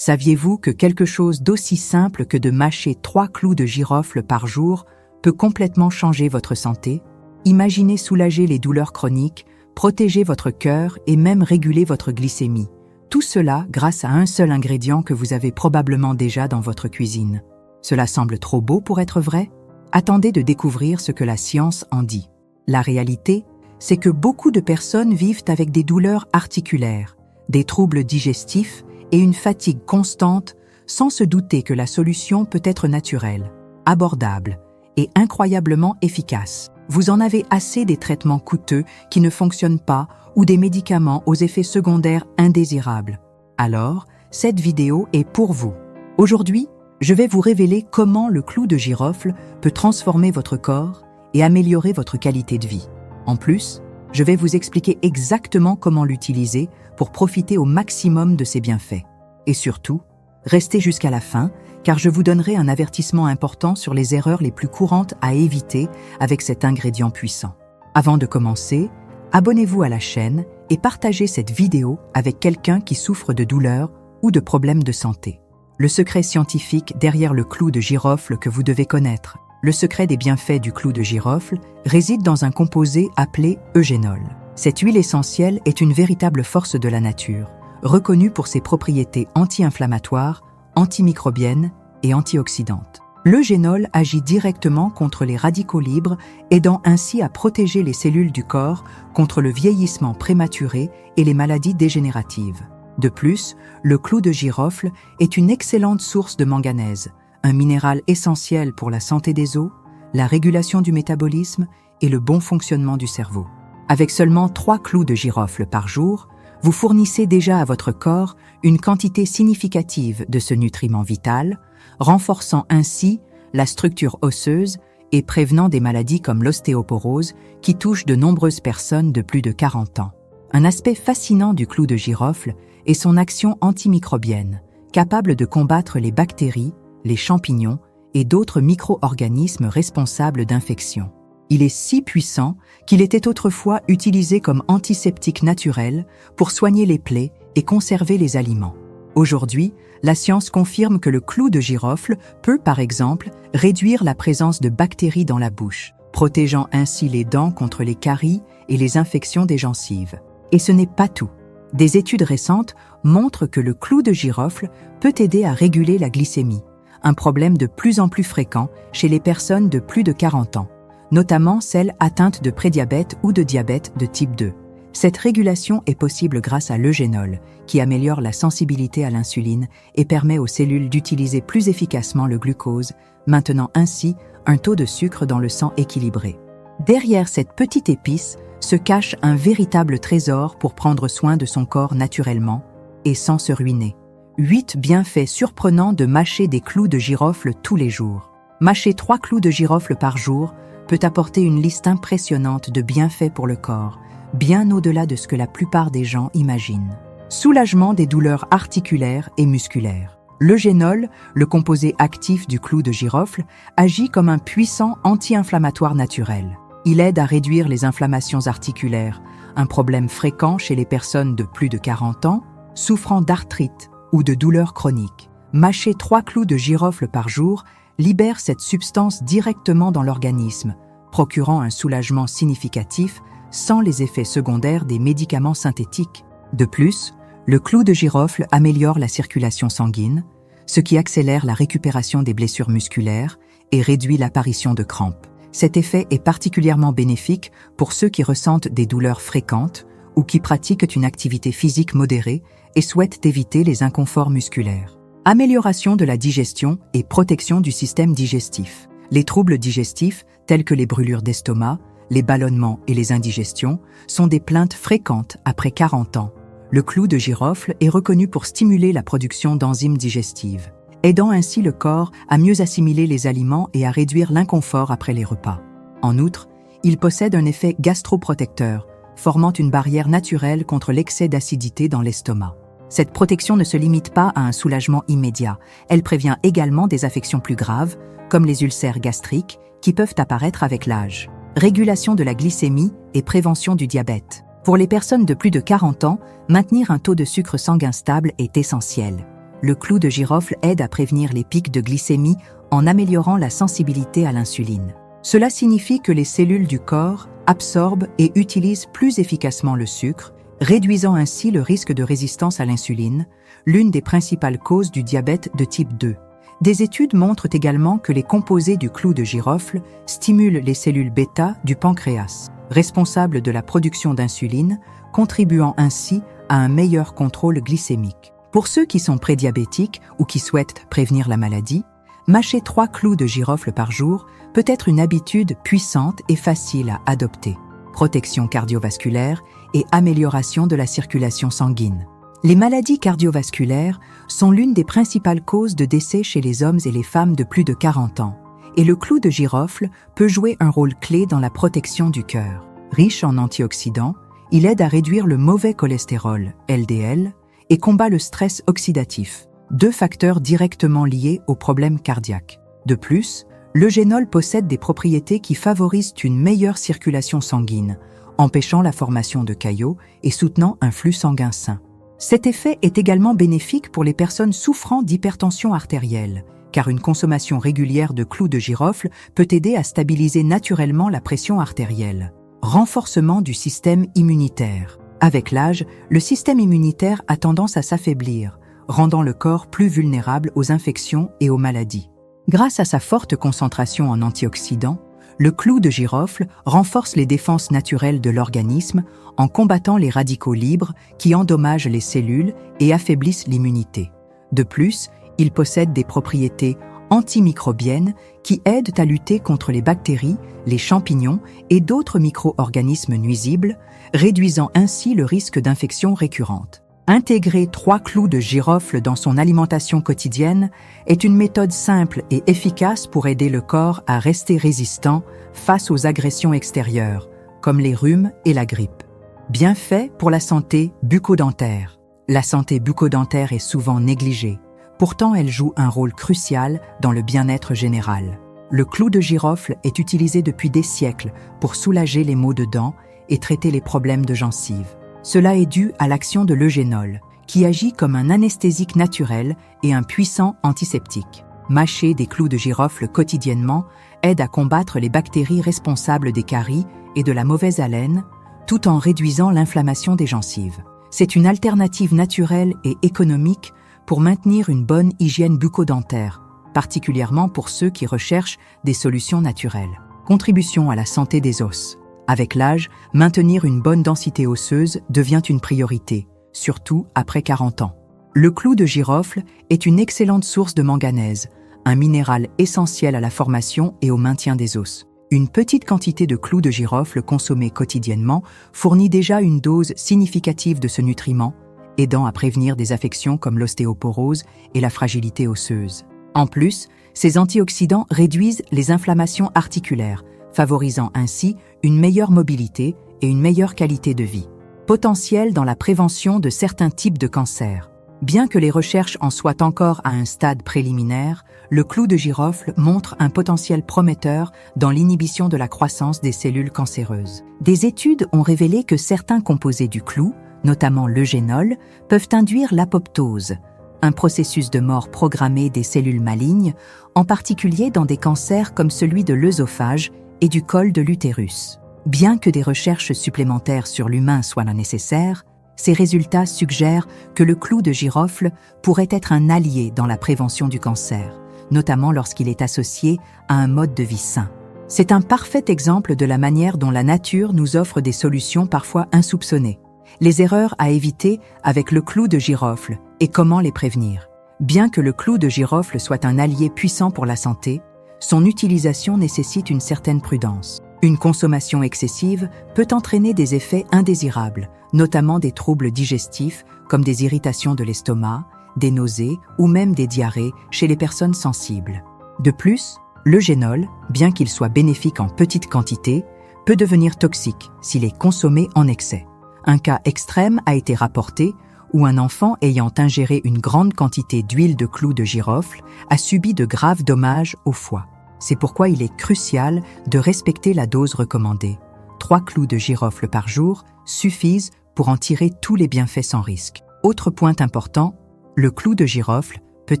Saviez-vous que quelque chose d'aussi simple que de mâcher 3 clous de girofle par jour peut complètement changer votre santé? Imaginez soulager les douleurs chroniques, protéger votre cœur et même réguler votre glycémie. Tout cela grâce à un seul ingrédient que vous avez probablement déjà dans votre cuisine. Cela semble trop beau pour être vrai? Attendez de découvrir ce que la science en dit. La réalité, c'est que beaucoup de personnes vivent avec des douleurs articulaires, des troubles digestifs et une fatigue constante, sans se douter que la solution peut être naturelle, abordable et incroyablement efficace. Vous en avez assez des traitements coûteux qui ne fonctionnent pas ou des médicaments aux effets secondaires indésirables. Alors, cette vidéo est pour vous. Aujourd'hui, je vais vous révéler comment le clou de girofle peut transformer votre corps et améliorer votre qualité de vie. En plus, je vais vous expliquer exactement comment l'utiliser pour profiter au maximum de ses bienfaits. Et surtout, restez jusqu'à la fin, car je vous donnerai un avertissement important sur les erreurs les plus courantes à éviter avec cet ingrédient puissant. Avant de commencer, abonnez-vous à la chaîne et partagez cette vidéo avec quelqu'un qui souffre de douleurs ou de problèmes de santé. Le secret scientifique derrière le clou de girofle que vous devez connaître. Le secret des bienfaits du clou de girofle réside dans un composé appelé eugénol. Cette huile essentielle est une véritable force de la nature, reconnue pour ses propriétés anti-inflammatoires, antimicrobiennes et antioxydantes. L'eugénol agit directement contre les radicaux libres, aidant ainsi à protéger les cellules du corps contre le vieillissement prématuré et les maladies dégénératives. De plus, le clou de girofle est une excellente source de manganèse, un minéral essentiel pour la santé des os, la régulation du métabolisme et le bon fonctionnement du cerveau. Avec seulement 3 clous de girofle par jour, vous fournissez déjà à votre corps une quantité significative de ce nutriment vital, renforçant ainsi la structure osseuse et prévenant des maladies comme l'ostéoporose qui touchent de nombreuses personnes de plus de 40 ans. Un aspect fascinant du clou de girofle est son action antimicrobienne, capable de combattre les bactéries, les champignons et d'autres micro-organismes responsables d'infections. Il est si puissant qu'il était autrefois utilisé comme antiseptique naturel pour soigner les plaies et conserver les aliments. Aujourd'hui, la science confirme que le clou de girofle peut, par exemple, réduire la présence de bactéries dans la bouche, protégeant ainsi les dents contre les caries et les infections des gencives. Et ce n'est pas tout. Des études récentes montrent que le clou de girofle peut aider à réguler la glycémie, un problème de plus en plus fréquent chez les personnes de plus de 40 ans, notamment celles atteintes de prédiabète ou de diabète de type 2. Cette régulation est possible grâce à l'eugénol, qui améliore la sensibilité à l'insuline et permet aux cellules d'utiliser plus efficacement le glucose, maintenant ainsi un taux de sucre dans le sang équilibré. Derrière cette petite épice se cache un véritable trésor pour prendre soin de son corps naturellement et sans se ruiner. 8 bienfaits surprenants de mâcher des clous de girofle tous les jours. Mâcher 3 clous de girofle par jour peut apporter une liste impressionnante de bienfaits pour le corps, bien au-delà de ce que la plupart des gens imaginent. Soulagement des douleurs articulaires et musculaires. L'eugénol, le composé actif du clou de girofle, agit comme un puissant anti-inflammatoire naturel. Il aide à réduire les inflammations articulaires, un problème fréquent chez les personnes de plus de 40 ans, souffrant d'arthrite ou de douleurs chroniques. Mâcher 3 clous de girofle par jour libère cette substance directement dans l'organisme, procurant un soulagement significatif sans les effets secondaires des médicaments synthétiques. De plus, le clou de girofle améliore la circulation sanguine, ce qui accélère la récupération des blessures musculaires et réduit l'apparition de crampes. Cet effet est particulièrement bénéfique pour ceux qui ressentent des douleurs fréquentes ou qui pratiquent une activité physique modérée et souhaitent éviter les inconforts musculaires. Amélioration de la digestion et protection du système digestif. Les troubles digestifs, tels que les brûlures d'estomac, les ballonnements et les indigestions, sont des plaintes fréquentes après 40 ans. Le clou de girofle est reconnu pour stimuler la production d'enzymes digestives, aidant ainsi le corps à mieux assimiler les aliments et à réduire l'inconfort après les repas. En outre, il possède un effet gastroprotecteur, formant une barrière naturelle contre l'excès d'acidité dans l'estomac. Cette protection ne se limite pas à un soulagement immédiat, elle prévient également des affections plus graves, comme les ulcères gastriques, qui peuvent apparaître avec l'âge. Régulation de la glycémie et prévention du diabète. Pour les personnes de plus de 40 ans, maintenir un taux de sucre sanguin stable est essentiel. Le clou de girofle aide à prévenir les pics de glycémie en améliorant la sensibilité à l'insuline. Cela signifie que les cellules du corps absorbent et utilisent plus efficacement le sucre, réduisant ainsi le risque de résistance à l'insuline, l'une des principales causes du diabète de type 2. Des études montrent également que les composés du clou de girofle stimulent les cellules bêta du pancréas, responsables de la production d'insuline, contribuant ainsi à un meilleur contrôle glycémique. Pour ceux qui sont prédiabétiques ou qui souhaitent prévenir la maladie, mâcher 3 clous de girofle par jour peut être une habitude puissante et facile à adopter. Protection cardiovasculaire et amélioration de la circulation sanguine. Les maladies cardiovasculaires sont l'une des principales causes de décès chez les hommes et les femmes de plus de 40 ans, et le clou de girofle peut jouer un rôle clé dans la protection du cœur. Riche en antioxydants, il aide à réduire le mauvais cholestérol, LDL, et combat le stress oxydatif, 2 facteurs directement liés aux problèmes cardiaques. De plus, l'eugénol possède des propriétés qui favorisent une meilleure circulation sanguine, empêchant la formation de caillots et soutenant un flux sanguin sain. Cet effet est également bénéfique pour les personnes souffrant d'hypertension artérielle, car une consommation régulière de clous de girofle peut aider à stabiliser naturellement la pression artérielle. Renforcement du système immunitaire. Avec l'âge, le système immunitaire a tendance à s'affaiblir, rendant le corps plus vulnérable aux infections et aux maladies. Grâce à sa forte concentration en antioxydants, le clou de girofle renforce les défenses naturelles de l'organisme en combattant les radicaux libres qui endommagent les cellules et affaiblissent l'immunité. De plus, il possède des propriétés antimicrobiennes qui aident à lutter contre les bactéries, les champignons et d'autres micro-organismes nuisibles, réduisant ainsi le risque d'infections récurrentes. Intégrer 3 clous de girofle dans son alimentation quotidienne est une méthode simple et efficace pour aider le corps à rester résistant face aux agressions extérieures, comme les rhumes et la grippe. Bienfaits pour la santé bucco-dentaire. La santé bucco-dentaire est souvent négligée. Pourtant, elle joue un rôle crucial dans le bien-être général. Le clou de girofle est utilisé depuis des siècles pour soulager les maux de dents et traiter les problèmes de gencives. Cela est dû à l'action de l'eugénol, qui agit comme un anesthésique naturel et un puissant antiseptique. Mâcher des clous de girofle quotidiennement aide à combattre les bactéries responsables des caries et de la mauvaise haleine, tout en réduisant l'inflammation des gencives. C'est une alternative naturelle et économique pour maintenir une bonne hygiène bucco-dentaire, particulièrement pour ceux qui recherchent des solutions naturelles. Contribution à la santé des os. Avec l'âge, maintenir une bonne densité osseuse devient une priorité, surtout après 40 ans. Le clou de girofle est une excellente source de manganèse, un minéral essentiel à la formation et au maintien des os. Une petite quantité de clou de girofle consommée quotidiennement fournit déjà une dose significative de ce nutriment, aidant à prévenir des affections comme l'ostéoporose et la fragilité osseuse. En plus, ces antioxydants réduisent les inflammations articulaires, favorisant ainsi une meilleure mobilité et une meilleure qualité de vie. Potentiel dans la prévention de certains types de cancers. Bien que les recherches en soient encore à un stade préliminaire, le clou de girofle montre un potentiel prometteur dans l'inhibition de la croissance des cellules cancéreuses. Des études ont révélé que certains composés du clou, notamment l'eugénol, peuvent induire l'apoptose, un processus de mort programmée des cellules malignes, en particulier dans des cancers comme celui de l'œsophage et du col de l'utérus. Bien que des recherches supplémentaires sur l'humain soient nécessaires, ces résultats suggèrent que le clou de girofle pourrait être un allié dans la prévention du cancer, notamment lorsqu'il est associé à un mode de vie sain. C'est un parfait exemple de la manière dont la nature nous offre des solutions parfois insoupçonnées. Les erreurs à éviter avec le clou de girofle et comment les prévenir. Bien que le clou de girofle soit un allié puissant pour la santé, son utilisation nécessite une certaine prudence. Une consommation excessive peut entraîner des effets indésirables, notamment des troubles digestifs comme des irritations de l'estomac, des nausées ou même des diarrhées chez les personnes sensibles. De plus, l'eugénol, bien qu'il soit bénéfique en petite quantité, peut devenir toxique s'il est consommé en excès. Un cas extrême a été rapporté où un enfant ayant ingéré une grande quantité d'huile de clou de girofle a subi de graves dommages au foie. C'est pourquoi il est crucial de respecter la dose recommandée. 3 clous de girofle par jour suffisent pour en tirer tous les bienfaits sans risque. Autre point important, le clou de girofle peut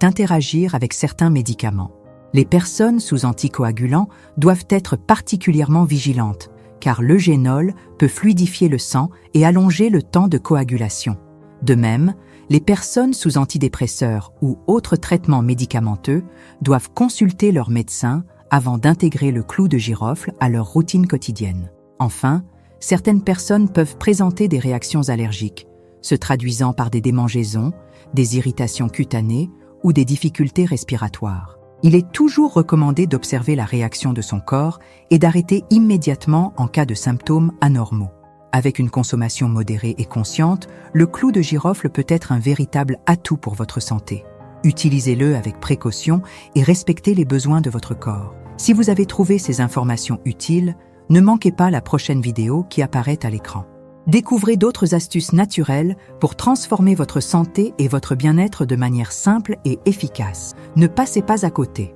interagir avec certains médicaments. Les personnes sous anticoagulants doivent être particulièrement vigilantes, car l'eugénol peut fluidifier le sang et allonger le temps de coagulation. De même, les personnes sous antidépresseurs ou autres traitements médicamenteux doivent consulter leur médecin avant d'intégrer le clou de girofle à leur routine quotidienne. Enfin, certaines personnes peuvent présenter des réactions allergiques, se traduisant par des démangeaisons, des irritations cutanées ou des difficultés respiratoires. Il est toujours recommandé d'observer la réaction de son corps et d'arrêter immédiatement en cas de symptômes anormaux. Avec une consommation modérée et consciente, le clou de girofle peut être un véritable atout pour votre santé. Utilisez-le avec précaution et respectez les besoins de votre corps. Si vous avez trouvé ces informations utiles, ne manquez pas la prochaine vidéo qui apparaît à l'écran. Découvrez d'autres astuces naturelles pour transformer votre santé et votre bien-être de manière simple et efficace. Ne passez pas à côté.